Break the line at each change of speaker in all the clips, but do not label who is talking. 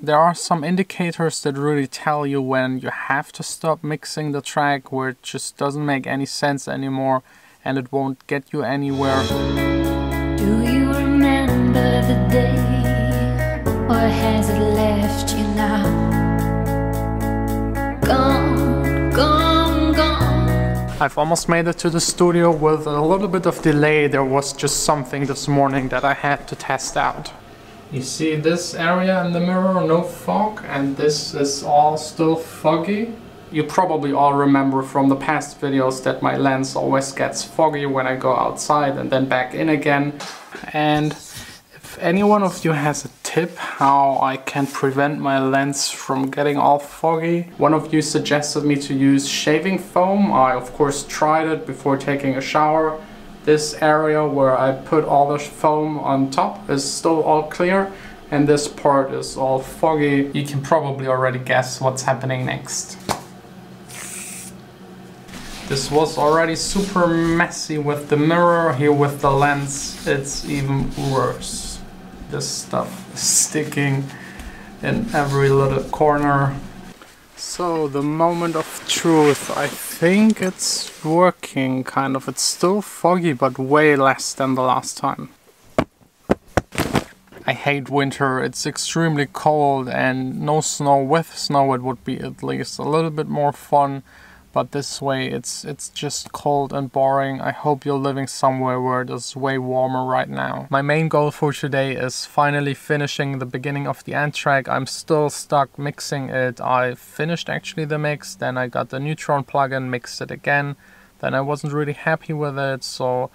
There are some indicators that really tell you when you have to stop mixing the track, where it just doesn't make any sense anymore and it won't get you anywhere.
Do you remember the day, or has it left you now? Gone, gone, gone.
I've almost made it to the studio with a little bit of delay. There was just something this morning that I had to test out. You see this area in the mirror, no fog, and this is all still foggy. You probably all remember from the past videos that my lens always gets foggy when I go outside and then back in again. And if any one of you has a tip how I can prevent my lens from getting all foggy, one of you suggested me to use shaving foam. I of course tried it before taking a shower. This area where I put all the foam on top is still all clear, and this part is all foggy. You can probably already guess what's happening next. This was already super messy with the mirror. Here with the lens, it's even worse. This stuff is sticking in every little corner. So the moment of truth, I think it's working kind of. It's still foggy, but way less than the last time. I hate winter. It's extremely cold, and no snow. With snow it would be at least a little bit more fun. But this way it's just cold and boring. I hope you're living somewhere where it is way warmer right now. My main goal for today is finally finishing the beginning of the end track. I'm still stuck mixing it. I finished actually the mix, then I got the Neutron plugin, mixed it again. Then I wasn't really happy with it, so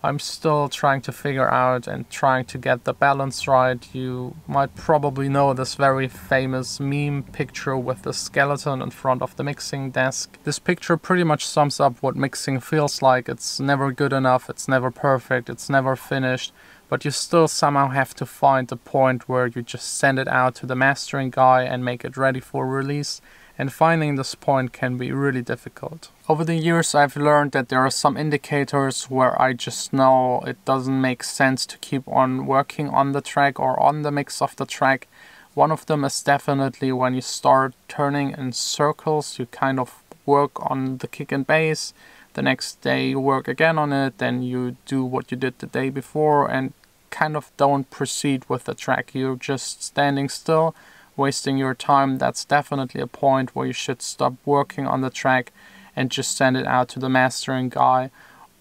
I'm still trying to figure out and trying to get the balance right. You might probably know this very famous meme picture with the skeleton in front of the mixing desk. This picture pretty much sums up what mixing feels like. It's never good enough, it's never perfect, it's never finished, but you still somehow have to find the point where you just send it out to the mastering guy and make it ready for release. And finding this point can be really difficult. Over the years I've learned that there are some indicators where I just know it doesn't make sense to keep on working on the track or on the mix of the track. One of them is definitely when you start turning in circles. You kind of work on the kick and bass, the next day you work again on it, then you do what you did the day before and kind of don't proceed with the track. You're just standing still, wasting your time. That's definitely a point where you should stop working on the track and just send it out to the mastering guy.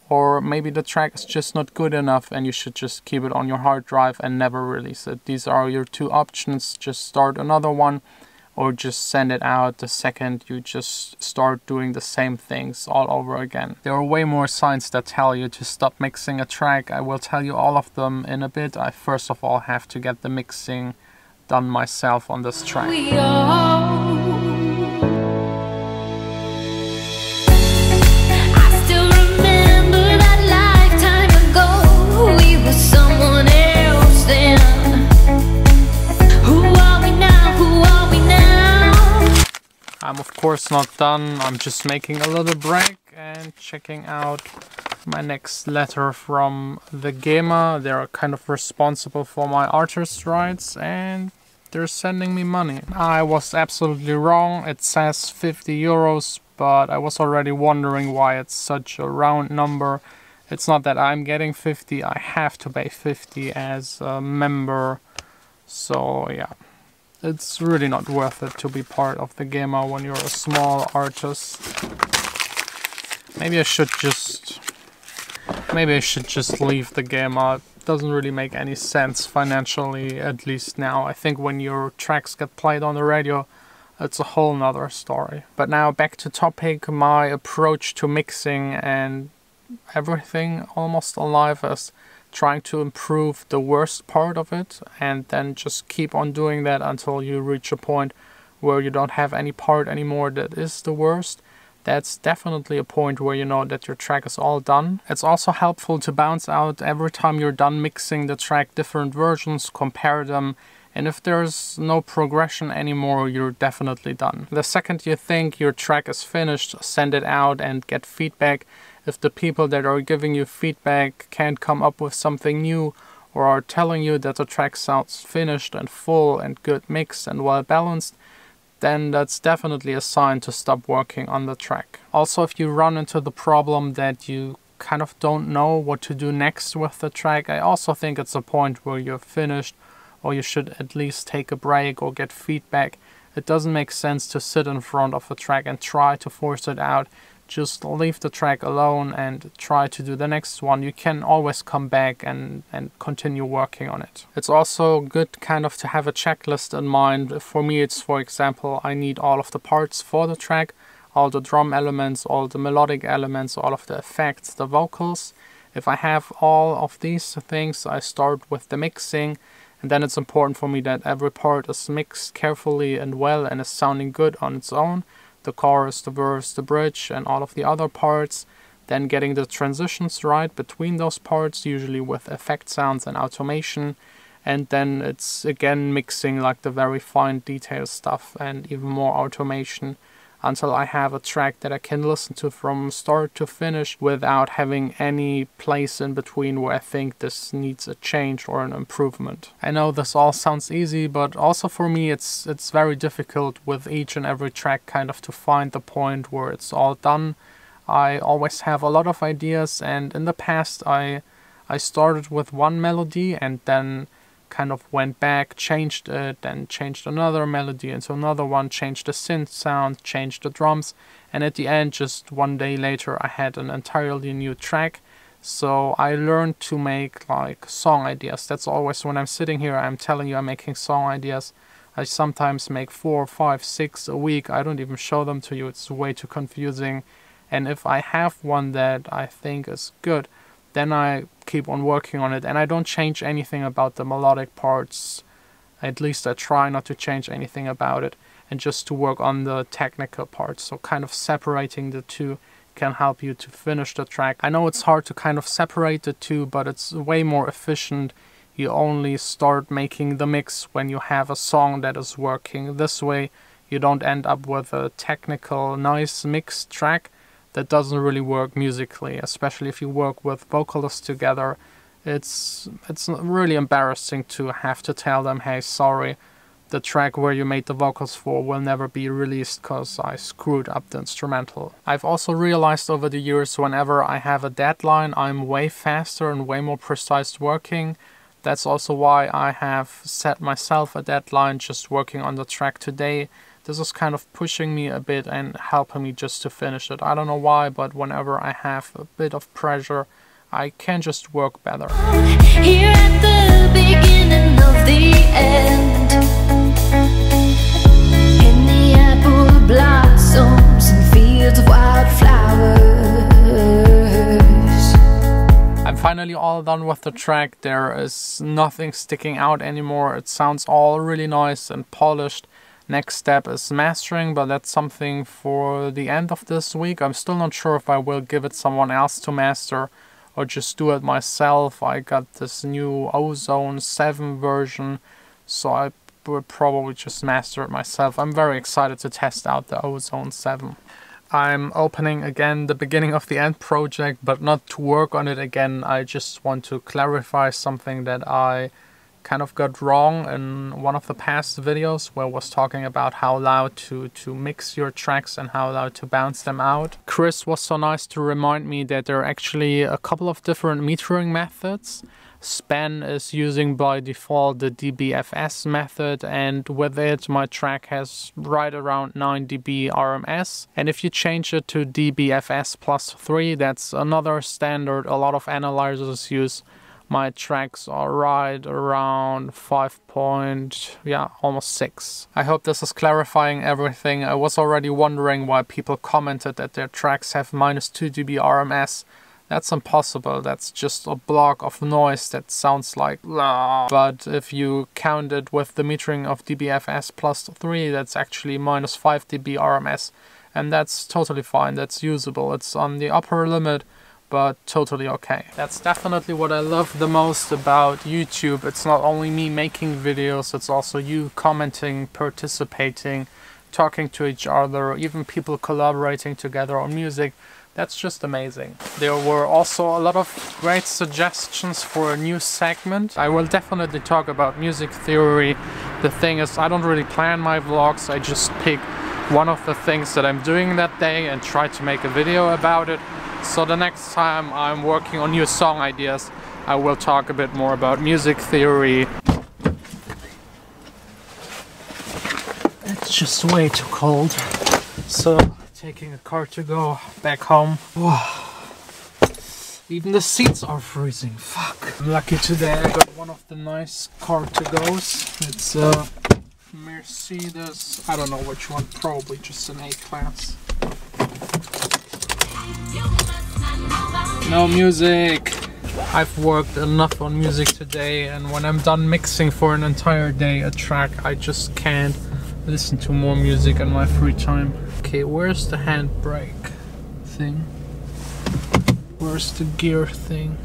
Or maybe the track is just not good enough and you should just keep it on your hard drive and never release it. These are your two options. Just start another one or just send it out the second you just start doing the same things all over again. There are way more signs that tell you to stop mixing a track. I will tell you all of them in a bit. I first of all have to get the mixing done myself on this track.
I still remember that lifetime ago. We were someone else then. Who are we now? Who are we now?
I'm of course not done. I'm just making a little break and checking out my next letter from the GEMA. They're kind of responsible for my artist rights and they're sending me money. I was absolutely wrong. It says 50 euros, but I was already wondering why it's such a round number. It's not that I'm getting 50, I have to pay 50 as a member. So yeah, it's really not worth it to be part of the GEMA when you're a small artist. Maybe I should just leave the GEMA. It doesn't really make any sense financially, at least now. I think when your tracks get played on the radio, it's a whole nother story. But now back to topic. My approach to mixing and everything almost alive is trying to improve the worst part of it and then just keep on doing that until you reach a point where you don't have any part anymore that is the worst. That's definitely a point where you know that your track is all done. It's also helpful to bounce out every time you're done mixing the track different versions, compare them, and if there's no progression anymore, you're definitely done. The second you think your track is finished, send it out and get feedback. If the people that are giving you feedback can't come up with something new or are telling you that the track sounds finished and full and good mixed and well balanced, then that's definitely a sign to stop working on the track. Also, if you run into the problem that you kind of don't know what to do next with the track, I also think it's a point where you're finished, or you should at least take a break or get feedback. It doesn't make sense to sit in front of a track and try to force it out. Just leave the track alone and try to do the next one. You can always come back and continue working on it. It's also good kind of to have a checklist in mind. For me, it's, for example, I need all of the parts for the track, all the drum elements, all the melodic elements, all of the effects, the vocals. If I have all of these things, I start with the mixing, and then it's important for me that every part is mixed carefully and well and is sounding good on its own. The chorus, the verse, the bridge, and all of the other parts. Then getting the transitions right between those parts, usually with effect sounds and automation. And then it's again mixing like the very fine detail stuff and even more automation, until I have a track that I can listen to from start to finish without having any place in between where I think this needs a change or an improvement. I know this all sounds easy, but also for me it's very difficult with each and every track kind of to find the point where it's all done. I always have a lot of ideas, and in the past I started with one melody and then kind of went back, changed it, then changed another melody into another one, changed the synth sound, changed the drums, and at the end, just one day later, I had an entirely new track. So I learned to make like song ideas. That's always when I'm sitting here, I'm telling you I'm making song ideas. I sometimes make 4, 5, 6 a week. I don't even show them to you. It's way too confusing. And if I have one that I think is good, then I keep on working on it, and I don't change anything about the melodic parts. At least I try not to change anything about it, and just to work on the technical parts. So kind of separating the two can help you to finish the track. I know it's hard to kind of separate the two, but it's way more efficient. You only start making the mix when you have a song that is working. This way you don't end up with a technical, nice mixed track that doesn't really work musically, especially if you work with vocalists together. It's really embarrassing to have to tell them, hey, sorry, the track where you made the vocals for will never be released because I screwed up the instrumental. I've also realized over the years, whenever I have a deadline, I'm way faster and way more precise working. That's also why I have set myself a deadline, just working on the track today. This is kind of pushing me a bit and helping me just to finish it. I don't know why, but whenever I have a bit of pressure, I can just work better.
Here at the beginning of the end, in the apple blossoms and fields of wildflowers.
I'm finally all done with the track. There is nothing sticking out anymore. It sounds all really nice and polished. Next step is mastering, but that's something for the end of this week. I'm still not sure if I will give it someone else to master or just do it myself. I got this new Ozone 7 version, so I would probably just master it myself. I'm very excited to test out the Ozone 7. I'm opening again the beginning of the end project, but not to work on it again. I just want to clarify something that I kind of got wrong in one of the past videos, where I was talking about how loud to mix your tracks and how loud to bounce them out. Chris was so nice to remind me that there are actually a couple of different metering methods. Span is using by default the dBFS method, and with it my track has right around 9 dB RMS. And if you change it to dBFS plus 3, that's another standard a lot of analyzers use, my tracks are right around 5.6. I hope this is clarifying everything. I was already wondering why people commented that their tracks have -2 dB RMS. That's impossible. That's just a block of noise that sounds like blah. But if you count it with the metering of dBFS plus 3, that's actually -5 dB RMS. And that's totally fine. That's usable. It's on the upper limit, but totally okay. That's definitely what I love the most about YouTube. It's not only me making videos, it's also you commenting, participating, talking to each other, even people collaborating together on music. That's just amazing. There were also a lot of great suggestions for a new segment. I will definitely talk about music theory. The thing is, I don't really plan my vlogs. I just pick one of the things that I'm doing that day and try to make a video about it. So the next time I'm working on new song ideas, I will talk a bit more about music theory. It's just way too cold. So taking a car to go back home. Even the seats are freezing. Fuck. I'm lucky today I got one of the nice car to goes. It's a Mercedes. I don't know which one. Probably just an A-Class. No music. I've worked enough on music today, and when I'm done mixing for an entire day a track, I just can't listen to more music in my free time. Okay, where's the handbrake thing? Where's the gear thing?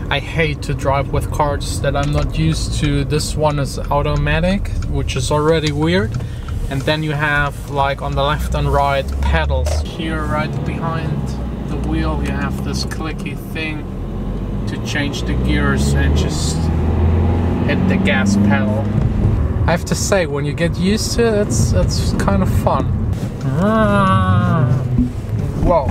I hate to drive with cars that I'm not used to. This one is automatic, which is already weird. And then you have, like, on the left and right, pedals. Here, right behind the wheel, you have this clicky thing to change the gears and just hit the gas pedal. I have to say, when you get used to it, it's kind of fun. Whoa.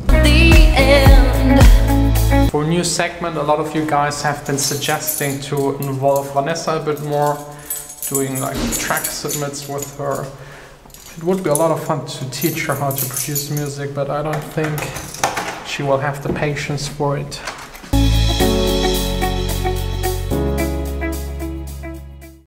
The end.
For a new segment, a lot of you guys have been suggesting to involve Vanessa a bit more, doing like track submits with her. It would be a lot of fun to teach her how to produce music, but I don't think she will have the patience for it.